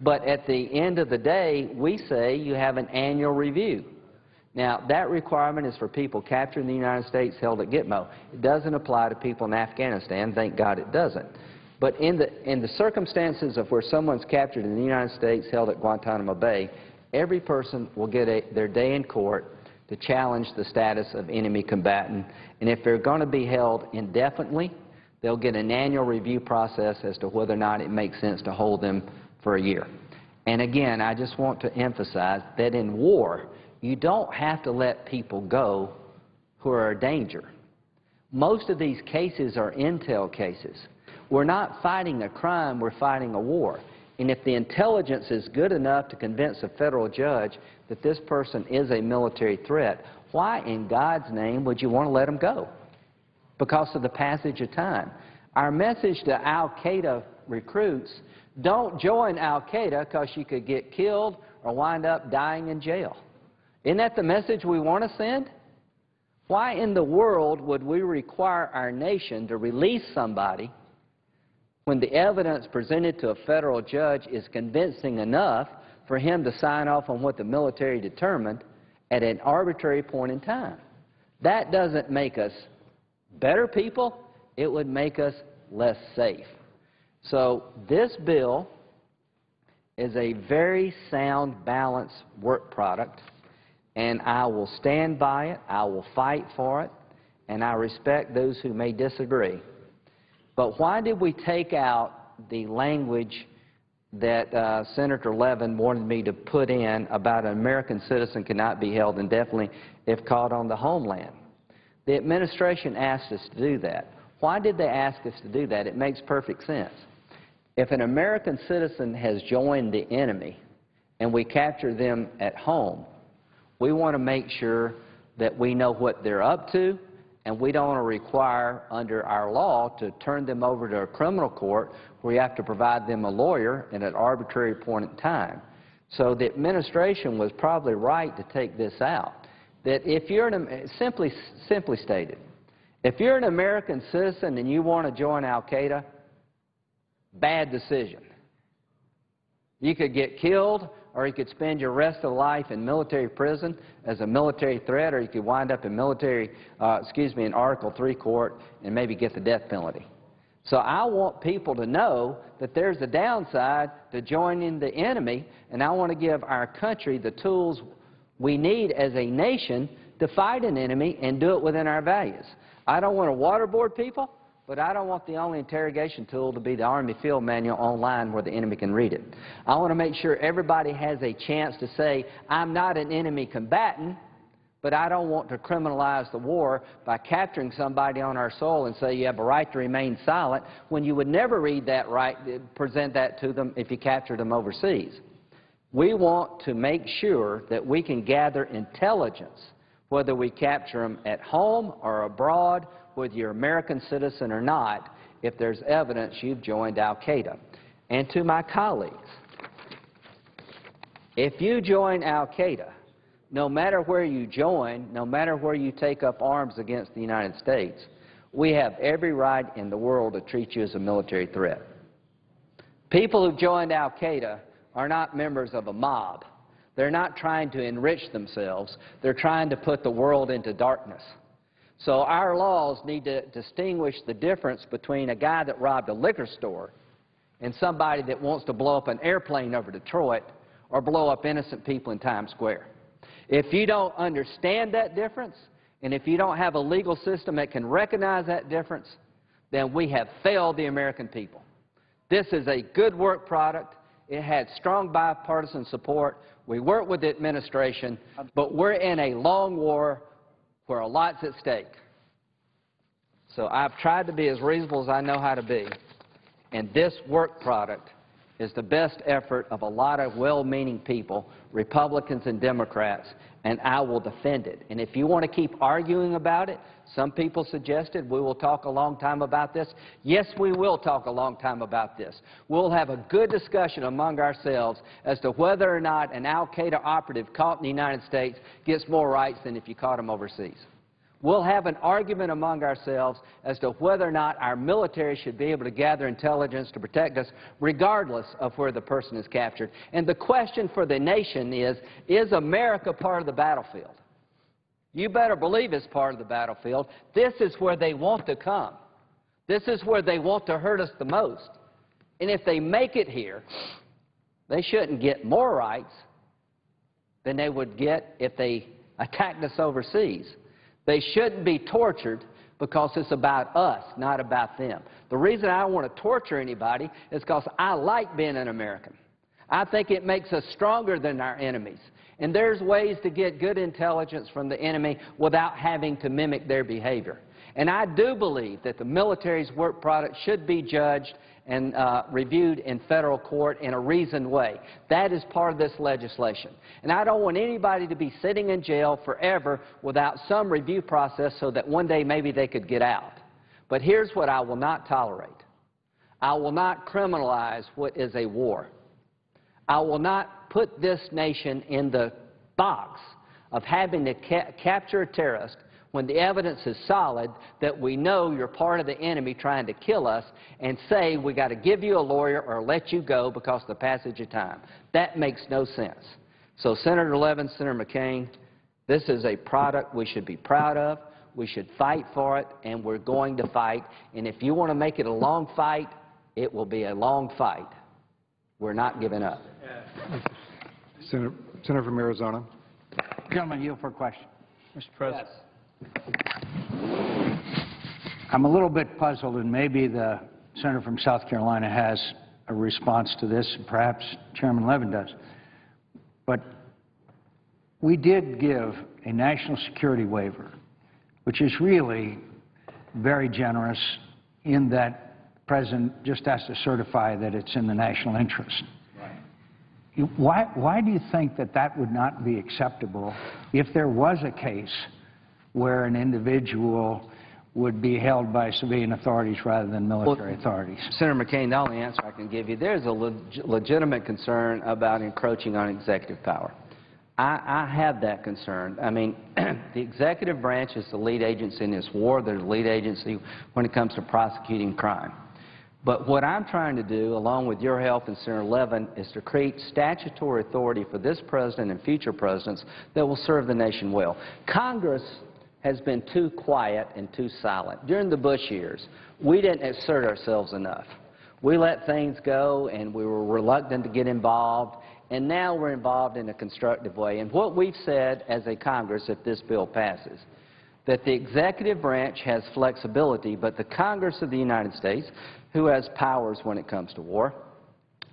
But at the end of the day, we say you have an annual review. Now, that requirement is for people captured in the United States held at Gitmo. It doesn't apply to people in Afghanistan. Thank God it doesn't. But in the circumstances of where someone's captured in the United States held at Guantanamo Bay, every person will get their day in court to challenge the status of enemy combatant. And if they're going to be held indefinitely, they'll get an annual review process as to whether or not it makes sense to hold them for a year. And again, I just want to emphasize that in war, you don't have to let people go who are a danger. Most of these cases are intel cases. We're not fighting a crime, we're fighting a war. And if the intelligence is good enough to convince a federal judge that this person is a military threat, why in God's name would you want to let them go? Because of the passage of time. Our message to al-Qaeda recruits, don't join al-Qaeda because you could get killed or wind up dying in jail. Isn't that the message we want to send? Why in the world would we require our nation to release somebody when the evidence presented to a federal judge is convincing enough for him to sign off on what the military determined at an arbitrary point in time? That doesn't make us better people. It would make us less safe. So this bill is a very sound, balanced work product, and I will stand by it, I will fight for it, and I respect those who may disagree. But why did we take out the language that Senator Levin wanted me to put in about an American citizen cannot be held indefinitely if caught on the homeland? The administration asked us to do that. Why did they ask us to do that? It makes perfect sense. If an American citizen has joined the enemy and we capture them at home, we want to make sure that we know what they're up to, and we don't want to require under our law to turn them over to a criminal court where you have to provide them a lawyer at an arbitrary point in time. So the administration was probably right to take this out. that if you're simply stated, if you're an American citizen and you want to join Al-Qaeda, bad decision. You could get killed, or you could spend your rest of life in military prison as a military threat, or you could wind up in in Article III court and maybe get the death penalty. So I want people to know that there's a downside to joining the enemy, and I want to give our country the tools we need as a nation to fight an enemy and do it within our values. I don't want to waterboard people, but I don't want the only interrogation tool to be the Army Field Manual online where the enemy can read it. I want to make sure everybody has a chance to say, I'm not an enemy combatant, but I don't want to criminalize the war by capturing somebody on our soil and say you have a right to remain silent when you would never read that right, present that to them if you captured them overseas. We want to make sure that we can gather intelligence, whether we capture them at home or abroad, whether you're an American citizen or not, if there's evidence you've joined Al-Qaeda. And to my colleagues, if you join Al-Qaeda, no matter where you join, no matter where you take up arms against the United States, we have every right in the world to treat you as a military threat. People who've joined Al-Qaeda are not members of a mob. They're not trying to enrich themselves. They're trying to put the world into darkness. So our laws need to distinguish the difference between a guy that robbed a liquor store and somebody that wants to blow up an airplane over Detroit or blow up innocent people in Times Square. If you don't understand that difference, and if you don't have a legal system that can recognize that difference, then we have failed the American people. This is a good work product. It had strong bipartisan support. We worked with the administration, but we're in a long war where a lot's at stake. So I've tried to be as reasonable as I know how to be, and this work product is the best effort of a lot of well-meaning people, Republicans and Democrats, and I will defend it. And if you want to keep arguing about it, some people suggested we will talk a long time about this. Yes, we will talk a long time about this. We'll have a good discussion among ourselves as to whether or not an Al-Qaeda operative caught in the United States gets more rights than if you caught him overseas. We'll have an argument among ourselves as to whether or not our military should be able to gather intelligence to protect us regardless of where the person is captured. And the question for the nation is America part of the battlefield? You better believe it's part of the battlefield. This is where they want to come. This is where they want to hurt us the most. And if they make it here, they shouldn't get more rights than they would get if they attacked us overseas. They shouldn't be tortured because it's about us, not about them. The reason I don't want to torture anybody is because I like being an American. I think it makes us stronger than our enemies. And there's ways to get good intelligence from the enemy without having to mimic their behavior. And I do believe that the military's work product should be judged and reviewed in federal court in a reasoned way. That is part of this legislation. And I don't want anybody to be sitting in jail forever without some review process so that one day maybe they could get out. But here's what I will not tolerate. I will not criminalize what is a war. I will not put this nation in the box of having to capture a terrorist when the evidence is solid that we know you're part of the enemy trying to kill us, and say we got to give you a lawyer or let you go because of the passage of time. That makes no sense. So Senator Levin, Senator McCain, this is a product we should be proud of. We should fight for it, and we're going to fight. And if you want to make it a long fight, it will be a long fight. We're not giving up. Senator from Arizona. Gentleman, yield for a question. Mr. President. Yes. I'm a little bit puzzled, and maybe the senator from South Carolina has a response to this, and perhaps Chairman Levin does. But we did give a national security waiver, which is really very generous in that the President just has to certify that it's in the national interest. Right. Why do you think that that would not be acceptable if there was a case where an individual would be held by civilian authorities rather than military authorities? Senator McCain, the only answer I can give you, there's a legitimate concern about encroaching on executive power. I have that concern. I mean, the executive branch is the lead agency in this war. They're the lead agency when it comes to prosecuting crime. But what I'm trying to do, along with your help and Senator Levin, is to create statutory authority for this president and future presidents that will serve the nation well. Congress has been too quiet and too silent. During the Bush years, we didn't assert ourselves enough. We let things go, and we were reluctant to get involved. And now we're involved in a constructive way. And what we've said as a Congress, if this bill passes, that the executive branch has flexibility, but the Congress of the United States, who has powers when it comes to war,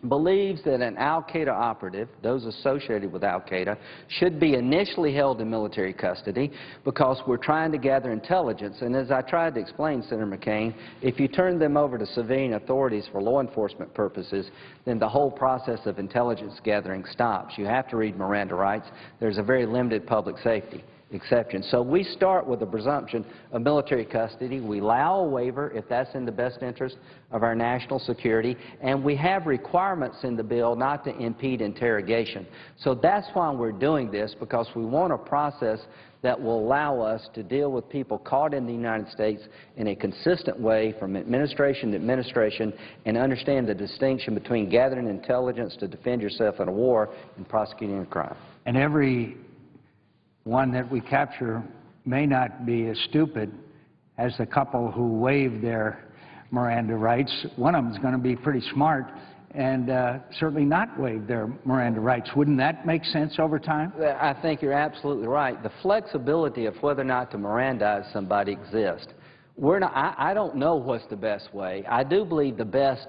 believes that an al-Qaeda operative, those associated with al-Qaeda, should be initially held in military custody because we're trying to gather intelligence. And as I tried to explain, Senator McCain, if you turn them over to civilian authorities for law enforcement purposes, then the whole process of intelligence gathering stops. You have to read Miranda rights. There's a very limited public safety exception. So we start with the presumption of military custody. We allow a waiver if that's in the best interest of our national security, and we have requirements in the bill not to impede interrogation. So that's why we're doing this, because we want a process that will allow us to deal with people caught in the United States in a consistent way from administration to administration and understand the distinction between gathering intelligence to defend yourself in a war and prosecuting a crime. And every one that we capture may not be as stupid as the couple who waived their Miranda rights. One of them is going to be pretty smart and certainly not waive their Miranda rights. Wouldn't that make sense over time? I think you're absolutely right. The flexibility of whether or not to Mirandize somebody exists. I don't know what's the best way. I do believe the best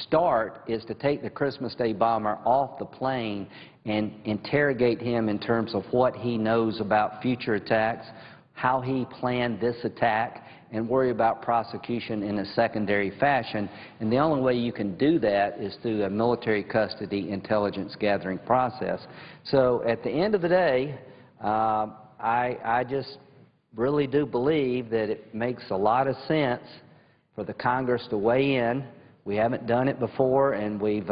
start is to take the Christmas Day bomber off the plane and interrogate him in terms of what he knows about future attacks, how he planned this attack, and worry about prosecution in a secondary fashion. And the only way you can do that is through a military custody intelligence gathering process. So at the end of the day, I just really do believe that it makes a lot of sense for the Congress to weigh in. We haven't done it before, and we've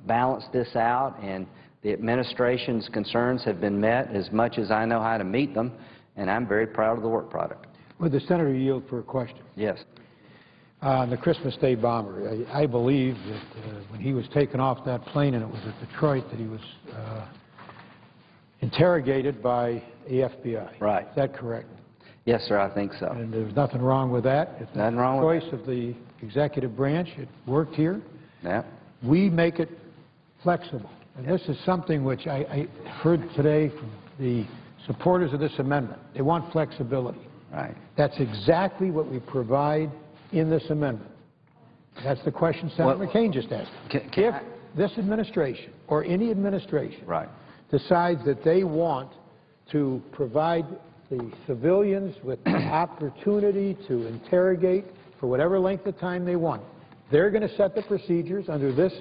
balanced this out, and the administration's concerns have been met as much as I know how to meet them, and I'm very proud of the work product. Would the Senator yield for a question? Yes. The Christmas Day bomber, I believe that when he was taken off that plane, and it was at Detroit, that he was interrogated by the FBI. Right. Is that correct? Yes, sir, I think so. And there's nothing wrong with that. It's nothing wrong with choice of the executive branch. It worked here. Yeah. We make it flexible. And this is something which I heard today from the supporters of this amendment. They want flexibility. Right. That's exactly what we provide in this amendment. That's the question Senator McCain just asked. If this administration or any administration decides that they want to provide the civilians with the opportunity to interrogate for whatever length of time they want, they're going to set the procedures under this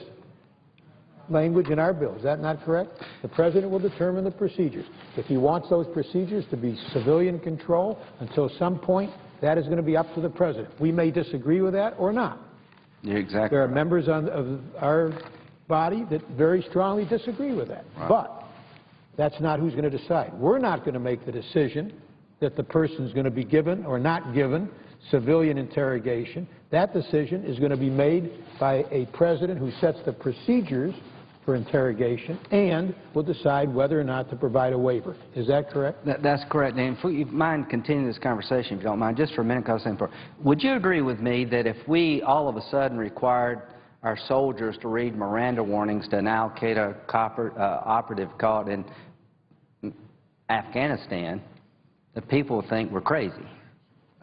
language in our bill. Is that not correct? The President will determine the procedures. If he wants those procedures to be civilian control until some point, that is going to be up to the President. We may disagree with that or not. You're exactly There are right. members of our body that very strongly disagree with that. Right. But that's not who's going to decide. We're not going to make the decision that the person is going to be given or not given civilian interrogation. That decision is going to be made by a president who sets the procedures for interrogation and will decide whether or not to provide a waiver. Is that correct? That's correct. And if you mind continuing this conversation, if you don't mind, just for a minute, would you agree with me that if we all of a sudden required our soldiers to read Miranda warnings to an al-Qaeda operative caught in Afghanistan, that people would think we're crazy?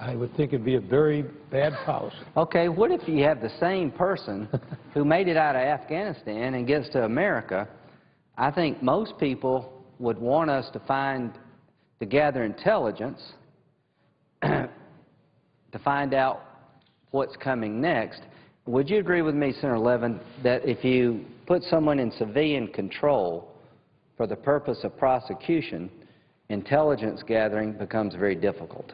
I would think it'd be a very bad policy. Okay, what if you have the same person who made it out of Afghanistan and gets to America? I think most people would want us to gather intelligence to find out what's coming next. Would you agree with me, Senator Levin, that if you put someone in civilian control for the purpose of prosecution, intelligence gathering becomes very difficult?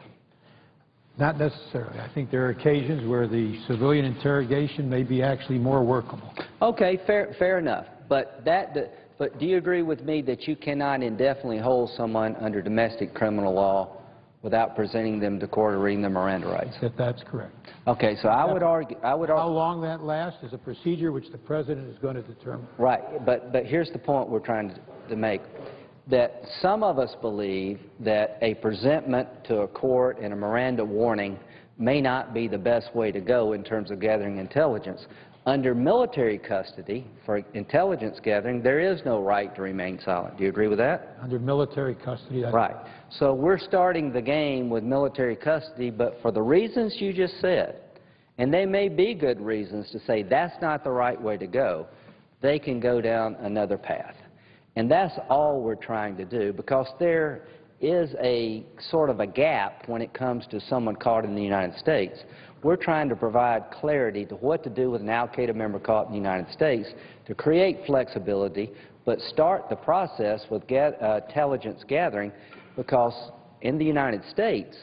Not necessarily. I think there are occasions where the civilian interrogation may be actually more workable. Okay, fair enough. But But do you agree with me that you cannot indefinitely hold someone under domestic criminal law without presenting them to court or reading their Miranda rights? That's correct. Okay, so I would argue... How long that lasts is a procedure which the President is going to determine. Right, but here's the point we're trying to make, that some of us believe that a presentment to a court and a Miranda warning may not be the best way to go in terms of gathering intelligence. Under military custody, for intelligence gathering, there is no right to remain silent. Do you agree with that? Under military custody, that's right. So we're starting the game with military custody, but for the reasons you just said, and they may be good reasons to say that's not the right way to go, they can go down another path. And that's all we're trying to do, because there is a sort of a gap when it comes to someone caught in the United States. We're trying to provide clarity to what to do with an al-Qaeda member caught in the United States to create flexibility, but start the process with intelligence gathering, because in the United States,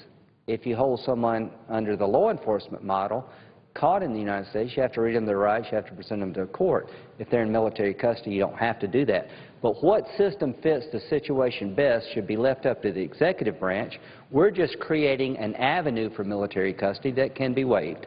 if you hold someone under the law enforcement model caught in the United States, you have to read them their rights, you have to present them to a court. If they're in military custody, you don't have to do that. But what system fits the situation best should be left up to the executive branch. We're just creating an avenue for military custody that can be waived.